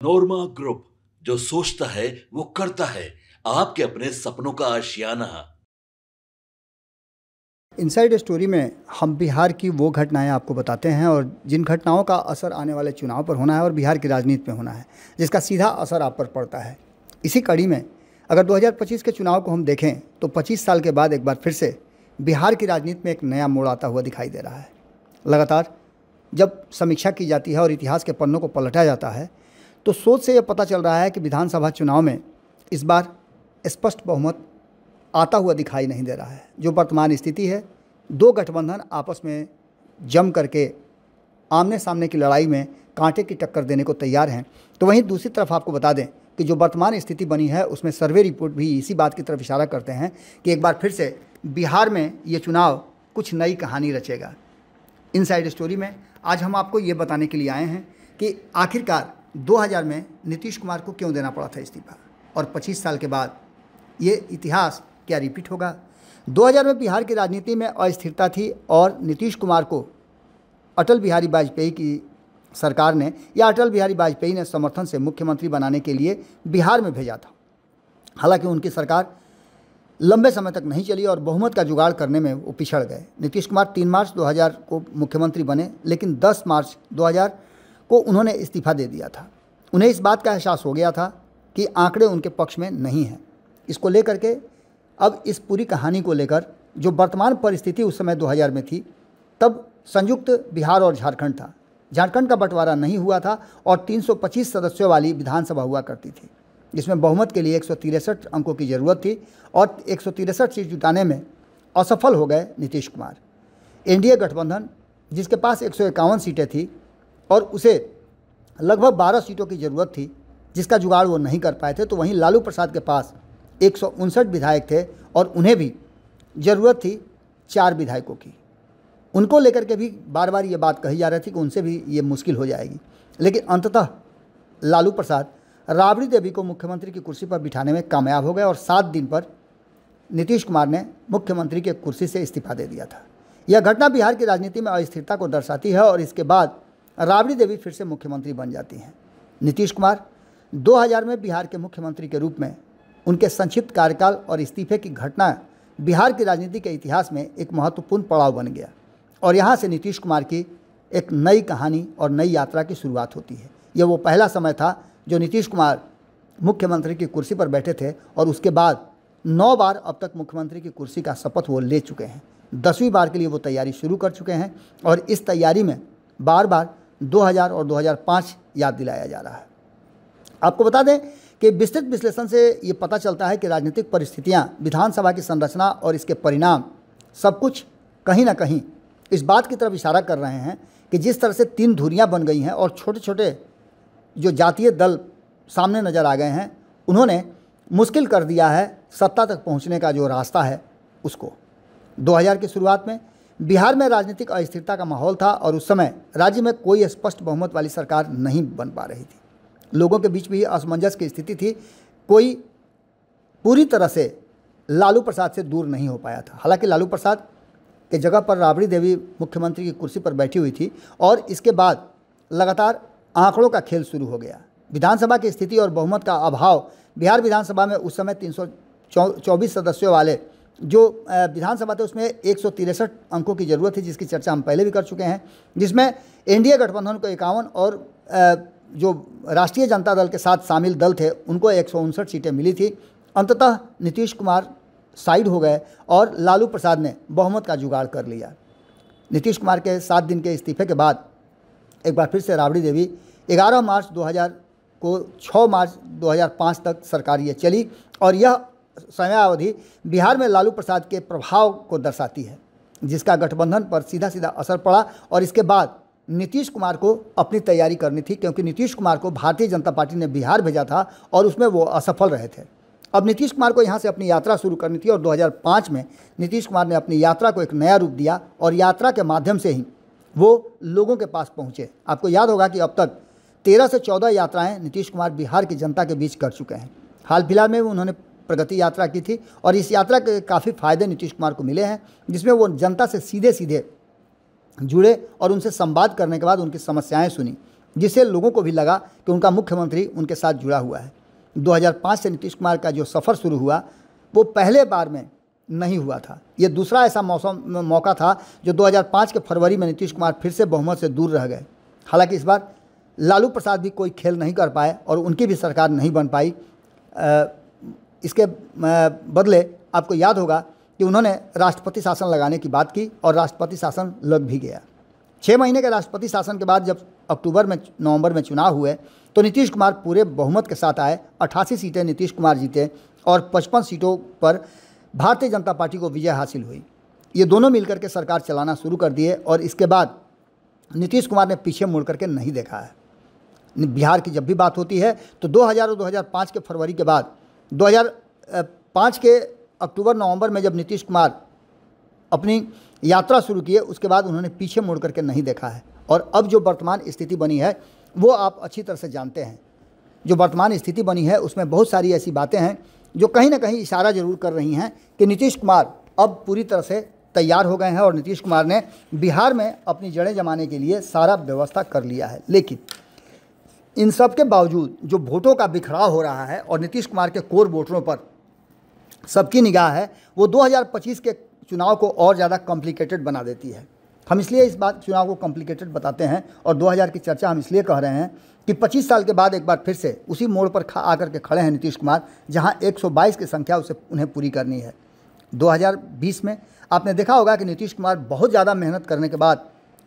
नोरमा group, जो सोचता है वो करता है। आपके अपने सपनों का आशियाना। इनसाइड स्टोरी में हम बिहार की वो घटनाएं आपको बताते हैं और जिन घटनाओं का असर आने वाले चुनाव पर होना है और बिहार की राजनीति में होना है, जिसका सीधा असर आप पर पड़ता है। इसी कड़ी में अगर 2025 के चुनाव को हम देखें तो 25 साल के बाद एक बार फिर से बिहार की राजनीति में एक नया मोड़ आता हुआ दिखाई दे रहा है। लगातार जब समीक्षा की जाती है और इतिहास के पन्नों को पलटा जाता है तो सोच से यह पता चल रहा है कि विधानसभा चुनाव में इस बार स्पष्ट बहुमत आता हुआ दिखाई नहीं दे रहा है। जो वर्तमान स्थिति है, दो गठबंधन आपस में जम करके आमने सामने की लड़ाई में कांटे की टक्कर देने को तैयार हैं। तो वहीं दूसरी तरफ आपको बता दें कि जो वर्तमान स्थिति बनी है उसमें सर्वे रिपोर्ट भी इसी बात की तरफ इशारा करते हैं कि एक बार फिर से बिहार में ये चुनाव कुछ नई कहानी रचेगा। इनसाइड स्टोरी में आज हम आपको ये बताने के लिए आए हैं कि आखिरकार 2000 में नीतीश कुमार को क्यों देना पड़ा था इस्तीफा और 25 साल के बाद ये इतिहास क्या रिपीट होगा। 2000 में बिहार की राजनीति में अस्थिरता थी और नीतीश कुमार को अटल बिहारी वाजपेयी की सरकार ने या अटल बिहारी वाजपेयी ने समर्थन से मुख्यमंत्री बनाने के लिए बिहार में भेजा था। हालांकि उनकी सरकार लंबे समय तक नहीं चली और बहुमत का जुगाड़ करने में वो पिछड़ गए। नीतीश कुमार 3 मार्च 2000 को मुख्यमंत्री बने, लेकिन 10 मार्च 2000 को उन्होंने इस्तीफा दे दिया था। उन्हें इस बात का एहसास हो गया था कि आंकड़े उनके पक्ष में नहीं हैं। इसको लेकर के अब इस पूरी कहानी को लेकर जो वर्तमान परिस्थिति उस समय 2000 में थी, तब संयुक्त बिहार और झारखंड था। झारखंड का बंटवारा नहीं हुआ था और 325 सदस्यों वाली विधानसभा हुआ करती थी, जिसमें बहुमत के लिए 163 अंकों की ज़रूरत थी और 163 सीट जुटाने में असफल हो गए नीतीश कुमार। एनडीए गठबंधन, जिसके पास 151 सीटें थी और उसे लगभग 12 सीटों की ज़रूरत थी, जिसका जुगाड़ वो नहीं कर पाए थे। तो वहीं लालू प्रसाद के पास 159 विधायक थे और उन्हें भी ज़रूरत थी 4 विधायकों की। उनको लेकर के भी बार बार ये बात कही जा रही थी कि उनसे भी ये मुश्किल हो जाएगी, लेकिन अंततः लालू प्रसाद राबड़ी देवी को मुख्यमंत्री की कुर्सी पर बिठाने में कामयाब हो गए और 7 दिन पर नीतीश कुमार ने मुख्यमंत्री की कुर्सी से इस्तीफा दे दिया था। यह घटना बिहार की राजनीति में अस्थिरता को दर्शाती है और इसके बाद राबड़ी देवी फिर से मुख्यमंत्री बन जाती हैं। नीतीश कुमार 2000 में बिहार के मुख्यमंत्री के रूप में उनके संक्षिप्त कार्यकाल और इस्तीफे की घटना बिहार की राजनीति के इतिहास में एक महत्वपूर्ण पड़ाव बन गया और यहाँ से नीतीश कुमार की एक नई कहानी और नई यात्रा की शुरुआत होती है। यह वो पहला समय था जो नीतीश कुमार मुख्यमंत्री की कुर्सी पर बैठे थे और उसके बाद 9 बार अब तक मुख्यमंत्री की कुर्सी का शपथ वो ले चुके हैं। 10वीं बार के लिए वो तैयारी शुरू कर चुके हैं और इस तैयारी में बार बार 2000 और 2005 याद दिलाया जा रहा है। आपको बता दें कि विस्तृत विश्लेषण से ये पता चलता है कि राजनीतिक परिस्थितियां, विधानसभा की संरचना और इसके परिणाम सब कुछ कहीं ना कहीं इस बात की तरफ इशारा कर रहे हैं कि जिस तरह से 3 धुरियां बन गई हैं और छोटे छोटे जो जातीय दल सामने नज़र आ गए हैं, उन्होंने मुश्किल कर दिया है सत्ता तक पहुंचने का जो रास्ता है उसको। 2000 की शुरुआत में बिहार में राजनीतिक अस्थिरता का माहौल था और उस समय राज्य में कोई स्पष्ट बहुमत वाली सरकार नहीं बन पा रही थी। लोगों के बीच भी असमंजस की स्थिति थी। कोई पूरी तरह से लालू प्रसाद से दूर नहीं हो पाया था। हालांकि लालू प्रसाद के जगह पर राबड़ी देवी मुख्यमंत्री की कुर्सी पर बैठी हुई थी और इसके बाद लगातार आंकड़ों का खेल शुरू हो गया। विधानसभा की स्थिति और बहुमत का अभाव, बिहार विधानसभा में उस समय 324 सदस्यों वाले जो विधानसभा थे उसमें 163 अंकों की ज़रूरत थी, जिसकी चर्चा हम पहले भी कर चुके हैं, जिसमें एनडीए गठबंधन को 51 और जो राष्ट्रीय जनता दल के साथ शामिल दल थे उनको 159 सीटें मिली थी। अंततः नीतीश कुमार साइड हो गए और लालू प्रसाद ने बहुमत का जुगाड़ कर लिया। नीतीश कुमार के 7 दिन के इस्तीफे के बाद एक बार फिर से राबड़ी देवी 11 मार्च 2000 को 6 मार्च 2005 तक सरकार ये चली और यह समयावधि बिहार में लालू प्रसाद के प्रभाव को दर्शाती है, जिसका गठबंधन पर सीधा सीधा असर पड़ा। और इसके बाद नीतीश कुमार को अपनी तैयारी करनी थी, क्योंकि नीतीश कुमार को भारतीय जनता पार्टी ने बिहार भेजा था और उसमें वो असफल रहे थे। अब नीतीश कुमार को यहाँ से अपनी यात्रा शुरू करनी थी और 2005 में नीतीश कुमार ने अपनी यात्रा को एक नया रूप दिया और यात्रा के माध्यम से ही वो लोगों के पास पहुँचे। आपको याद होगा कि अब तक 13 से 14 यात्राएं नीतीश कुमार बिहार की जनता के बीच कर चुके हैं। हाल फिलहाल में उन्होंने प्रगति यात्रा की थी और इस यात्रा के काफ़ी फ़ायदे नीतीश कुमार को मिले हैं, जिसमें वो जनता से सीधे सीधे जुड़े और उनसे संवाद करने के बाद उनकी समस्याएं सुनी। जिससे लोगों को भी लगा कि उनका मुख्यमंत्री उनके साथ जुड़ा हुआ है। 2005 से नीतीश कुमार का जो सफ़र शुरू हुआ वो पहले बार में नहीं हुआ था। ये दूसरा ऐसा मौका था जो 2005 के फरवरी में नीतीश कुमार फिर से बहुमत से दूर रह गए। हालांकि इस बार लालू प्रसाद भी कोई खेल नहीं कर पाए और उनकी भी सरकार नहीं बन पाई। इसके बदले आपको याद होगा कि उन्होंने राष्ट्रपति शासन लगाने की बात की और राष्ट्रपति शासन लग भी गया। 6 महीने के राष्ट्रपति शासन के बाद जब नवंबर में चुनाव हुए तो नीतीश कुमार पूरे बहुमत के साथ आए। 88 सीटें नीतीश कुमार जीते और 55 सीटों पर भारतीय जनता पार्टी को विजय हासिल हुई। ये दोनों मिलकर के सरकार चलाना शुरू कर दिए और इसके बाद नीतीश कुमार ने पीछे मुड़ करके नहीं देखा है। बिहार की जब भी बात होती है तो 2000 और 2005 के फरवरी के बाद 2005 के अक्टूबर नवंबर में जब नीतीश कुमार अपनी यात्रा शुरू किए उसके बाद उन्होंने पीछे मुड़ करके नहीं देखा है। और अब जो वर्तमान स्थिति बनी है वो आप अच्छी तरह से जानते हैं। जो वर्तमान स्थिति बनी है उसमें बहुत सारी ऐसी बातें हैं जो कहीं ना कहीं इशारा जरूर कर रही हैं कि नीतीश कुमार अब पूरी तरह से तैयार हो गए हैं और नीतीश कुमार ने बिहार में अपनी जड़ें जमाने के लिए सारा व्यवस्था कर लिया है। लेकिन इन सब के बावजूद जो वोटों का बिखराव हो रहा है और नीतीश कुमार के कोर वोटरों पर सबकी निगाह है वो 2025 के चुनाव को और ज़्यादा कॉम्प्लिकेटेड बना देती है। हम इसलिए इस बात चुनाव को कॉम्प्लिकेटेड बताते हैं और 2000 की चर्चा हम इसलिए कह रहे हैं कि 25 साल के बाद एक बार फिर से उसी मोड़ पर आकर के खड़े हैं नीतीश कुमार, जहां 122 की संख्या उसे उन्हें पूरी करनी है। 2020 में आपने देखा होगा कि नीतीश कुमार बहुत ज़्यादा मेहनत करने के बाद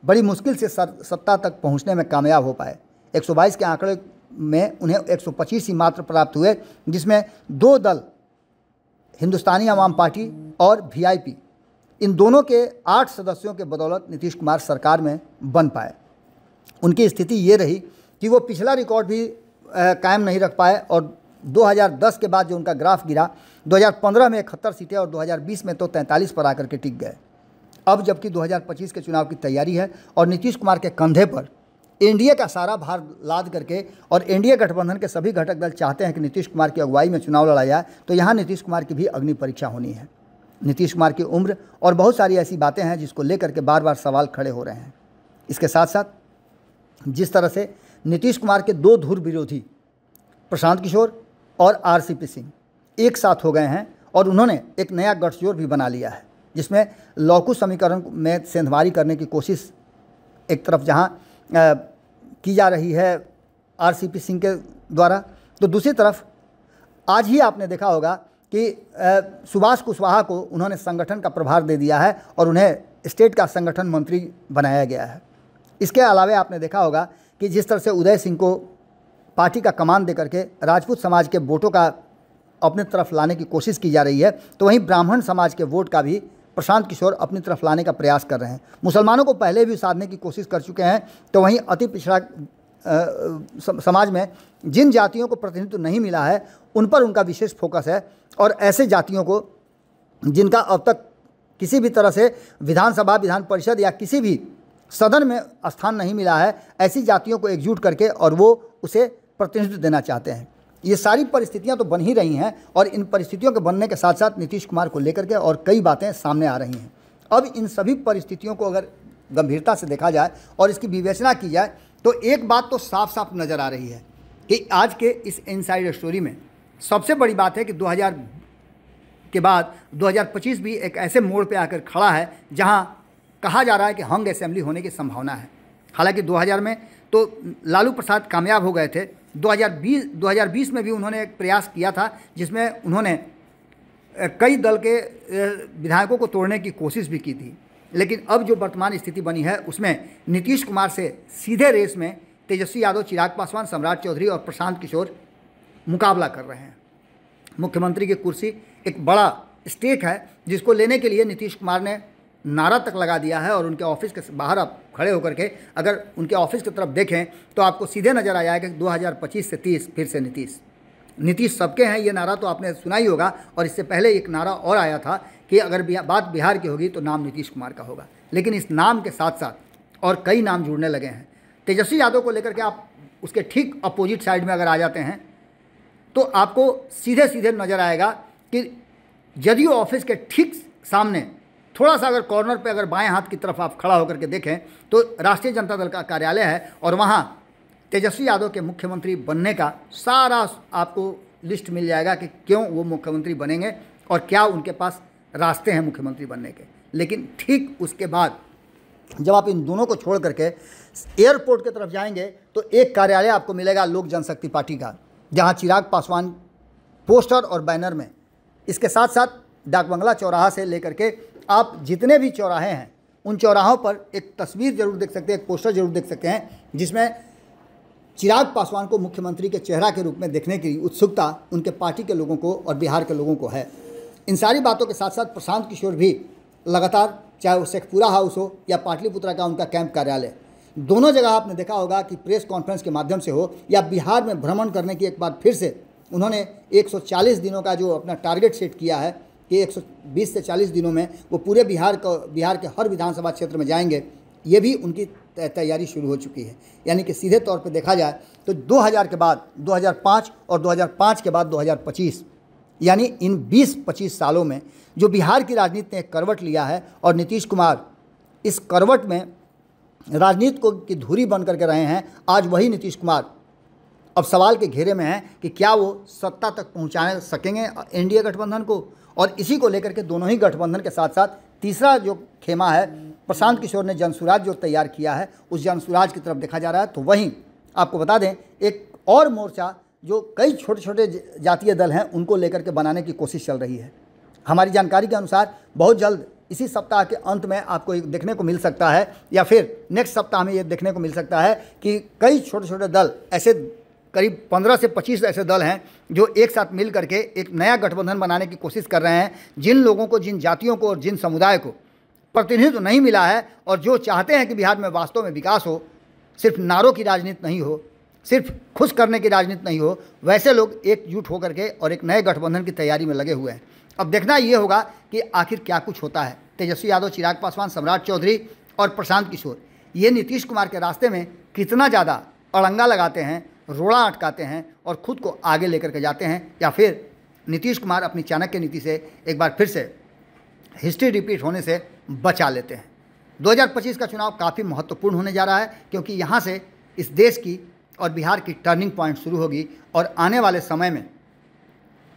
बड़ी मुश्किल से सत्ता तक पहुँचने में कामयाब हो पाए। 122 के आंकड़े में उन्हें 125 ही मात्र प्राप्त हुए, जिसमें 2 दल हिंदुस्तानी आवाम पार्टी और वीआईपी इन दोनों के 8 सदस्यों के बदौलत नीतीश कुमार सरकार में बन पाए। उनकी स्थिति ये रही कि वो पिछला रिकॉर्ड भी कायम नहीं रख पाए और 2010 के बाद जो उनका ग्राफ गिरा, 2015 में 71 सीटें और 2020 में तो 43 पर आकर के टिक गए। अब जबकि 2025 के चुनाव की तैयारी है और नीतीश कुमार के कंधे पर एनडीए का सारा भार लाद करके और एनडीए गठबंधन के सभी घटक दल चाहते हैं कि नीतीश कुमार की अगुवाई में चुनाव लड़ा जाए, तो यहाँ नीतीश कुमार की भी अग्नि परीक्षा होनी है। नीतीश कुमार की उम्र और बहुत सारी ऐसी बातें हैं जिसको लेकर के बार बार सवाल खड़े हो रहे हैं। इसके साथ साथ जिस तरह से नीतीश कुमार के 2 धुर विरोधी प्रशांत किशोर और आरसीपी सिंह एक साथ हो गए हैं और उन्होंने एक नया गठजोड़ भी बना लिया है, जिसमें लौकुश समीकरण में सेंधमारी करने की कोशिश एक तरफ जहाँ की जा रही है आरसीपी सिंह के द्वारा, तो दूसरी तरफ आज ही आपने देखा होगा कि सुभाष कुशवाहा को उन्होंने संगठन का प्रभार दे दिया है और उन्हें स्टेट का संगठन मंत्री बनाया गया है। इसके अलावा आपने देखा होगा कि जिस तरह से उदय सिंह को पार्टी का कमान दे करके राजपूत समाज के वोटों का अपनी तरफ लाने की कोशिश की जा रही है, तो वहीं ब्राह्मण समाज के वोट का भी प्रशांत किशोर अपनी तरफ लाने का प्रयास कर रहे हैं। मुसलमानों को पहले भी साधने की कोशिश कर चुके हैं, तो वहीं अति पिछड़ा समाज में जिन जातियों को प्रतिनिधित्व नहीं मिला है उन पर उनका विशेष फोकस है और ऐसे जातियों को जिनका अब तक किसी भी तरह से विधानसभा, विधान परिषद या किसी भी सदन में स्थान नहीं मिला है, ऐसी जातियों को एकजुट करके और वो उसे प्रतिनिधित्व देना चाहते हैं। ये सारी परिस्थितियां तो बन ही रही हैं और इन परिस्थितियों के बनने के साथ साथ नीतीश कुमार को लेकर के और कई बातें सामने आ रही हैं। अब इन सभी परिस्थितियों को अगर गंभीरता से देखा जाए और इसकी विवेचना की जाए तो एक बात तो साफ साफ नज़र आ रही है कि आज के इस इनसाइड स्टोरी में सबसे बड़ी बात है कि 2000 के बाद 2025 भी एक ऐसे मोड़ पे आकर खड़ा है जहां कहा जा रहा है कि हंग असेंबली होने की संभावना है। हालांकि 2000 में तो लालू प्रसाद कामयाब हो गए थे। 2020 में भी उन्होंने एक प्रयास किया था जिसमें उन्होंने कई दल के विधायकों को तोड़ने की कोशिश भी की थी। लेकिन अब जो वर्तमान स्थिति बनी है उसमें नीतीश कुमार से सीधे रेस में तेजस्वी यादव, चिराग पासवान, सम्राट चौधरी और प्रशांत किशोर मुकाबला कर रहे हैं। मुख्यमंत्री की कुर्सी एक बड़ा स्टेक है जिसको लेने के लिए नीतीश कुमार ने नारा तक लगा दिया है और उनके ऑफिस के बाहर आप खड़े होकर के अगर उनके ऑफिस की तरफ देखें तो आपको सीधे नज़र आ जाएगा कि 2025 से 30 फिर से नीतीश सबके हैं। ये नारा तो आपने सुना ही होगा और इससे पहले एक नारा और आया था कि अगर बात बिहार की होगी तो नाम नीतीश कुमार का होगा। लेकिन इस नाम के साथ साथ और कई नाम जुड़ने लगे हैं। तेजस्वी यादव को लेकर के आप उसके ठीक अपोजिट साइड में अगर आ जाते हैं तो आपको सीधे सीधे नज़र आएगा कि जदयू ऑफिस के ठीक सामने थोड़ा सा अगर कॉर्नर पे अगर बाएं हाथ की तरफ आप खड़ा होकर के देखें तो राष्ट्रीय जनता दल का कार्यालय है और वहाँ तेजस्वी यादव के मुख्यमंत्री बनने का सारा आपको लिस्ट मिल जाएगा कि क्यों वो मुख्यमंत्री बनेंगे और क्या उनके पास रास्ते हैं मुख्यमंत्री बनने के। लेकिन ठीक उसके बाद जब आप इन दोनों को छोड़ करके एयरपोर्ट की तरफ जाएंगे तो एक कार्यालय आपको मिलेगा लोक जनशक्ति पार्टी का, जहां चिराग पासवान पोस्टर और बैनर में, इसके साथ साथ डाकबंगला चौराहा से लेकर के आप जितने भी चौराहे हैं उन चौराहों पर एक तस्वीर जरूर देख सकते हैं, एक पोस्टर जरूर देख सकते हैं, जिसमें चिराग पासवान को मुख्यमंत्री के चेहरा के रूप में देखने की उत्सुकता उनके पार्टी के लोगों को और बिहार के लोगों को है। इन सारी बातों के साथ साथ प्रशांत किशोर भी लगातार, चाहे वो शेखपुरा हाउस हो या पाटलिपुत्रा का उनका कैंप कार्यालय, दोनों जगह आपने देखा होगा कि प्रेस कॉन्फ्रेंस के माध्यम से हो या बिहार में भ्रमण करने की एक बार फिर से उन्होंने 140 दिनों का जो अपना टारगेट सेट किया है कि 120 से 40 दिनों में वो पूरे बिहार के हर विधानसभा क्षेत्र में जाएंगे, ये भी उनकी तैयारी शुरू हो चुकी है। यानी कि सीधे तौर पे देखा जाए तो 2000 के बाद 2005 और 2005 के बाद 2025, यानी इन 20-25 सालों में जो बिहार की राजनीति ने एक करवट लिया है और नीतीश कुमार इस करवट में राजनीति को की धुरी बन करके रहे हैं, आज वही नीतीश कुमार अब सवाल के घेरे में है कि क्या वो सत्ता तक पहुंचा सकेंगे एनडीए गठबंधन को। और इसी को लेकर के दोनों ही गठबंधन के साथ साथ तीसरा जो खेमा है, प्रशांत किशोर ने जनसुराज जो तैयार किया है, उस जनसुराज की तरफ देखा जा रहा है। तो वहीं आपको बता दें एक और मोर्चा जो कई छोटे छोटे जातीय दल हैं उनको लेकर के बनाने की कोशिश चल रही है। हमारी जानकारी के अनुसार बहुत जल्द इसी सप्ताह के अंत में आपको देखने को मिल सकता है या फिर नेक्स्ट सप्ताह में ये देखने को मिल सकता है कि कई छोटे छोटे दल, ऐसे करीब 15 से 25 ऐसे दल हैं जो एक साथ मिल करके एक नया गठबंधन बनाने की कोशिश कर रहे हैं। जिन लोगों को, जिन जातियों को और जिन समुदाय को प्रतिनिधित्व नहीं मिला है और जो चाहते हैं कि बिहार में वास्तव में विकास हो, सिर्फ नारों की राजनीति नहीं हो, सिर्फ खुश करने की राजनीति नहीं हो, वैसे लोग एकजुट होकर के और एक नए गठबंधन की तैयारी में लगे हुए हैं। अब देखना ये होगा कि आखिर क्या कुछ होता है। तेजस्वी यादव, चिराग पासवान, सम्राट चौधरी और प्रशांत किशोर ये नीतीश कुमार के रास्ते में कितना ज़्यादा अड़ंगा लगाते हैं, रोड़ा अटकाते हैं और ख़ुद को आगे लेकर के जाते हैं, या फिर नीतीश कुमार अपनी चाणक्य नीति से एक बार फिर से हिस्ट्री रिपीट होने से बचा लेते हैं। 2025 का चुनाव काफ़ी महत्वपूर्ण होने जा रहा है, क्योंकि यहाँ से इस देश की और बिहार की टर्निंग पॉइंट शुरू होगी और आने वाले समय में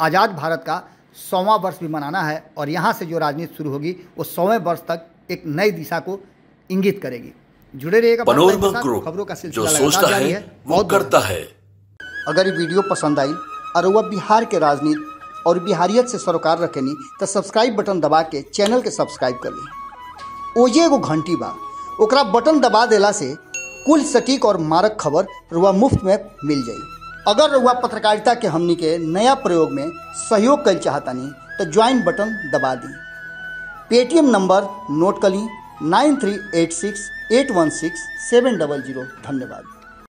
आज़ाद भारत का 100वां वर्ष भी मनाना है और यहाँ से जो राजनीति शुरू होगी वो 100वें वर्ष तक एक नई दिशा को इंगित करेगी। जुड़े रहिएगा खबरों का सिलसिला लगातार जारी है, वो करता है। अगर ये वीडियो पसंद आई और वह बिहार के राजनीति और बिहारियत से सरोकार रखेनी तो सब्सक्राइब बटन दबा के चैनल के सब्सक्राइब कर ली। ओजे एगो घंटी बा, ओकरा बटन दबा देला से कुल सटीक और मारक खबर रुआ मुफ्त में मिल जाई। अगर रुआ पत्रकारिता के हमनी के नया प्रयोग में सहयोग कर चाहतानी तो ज्वाइन बटन दबा दी। पेटीएम नंबर नोट कर ली 9386816700। धन्यवाद।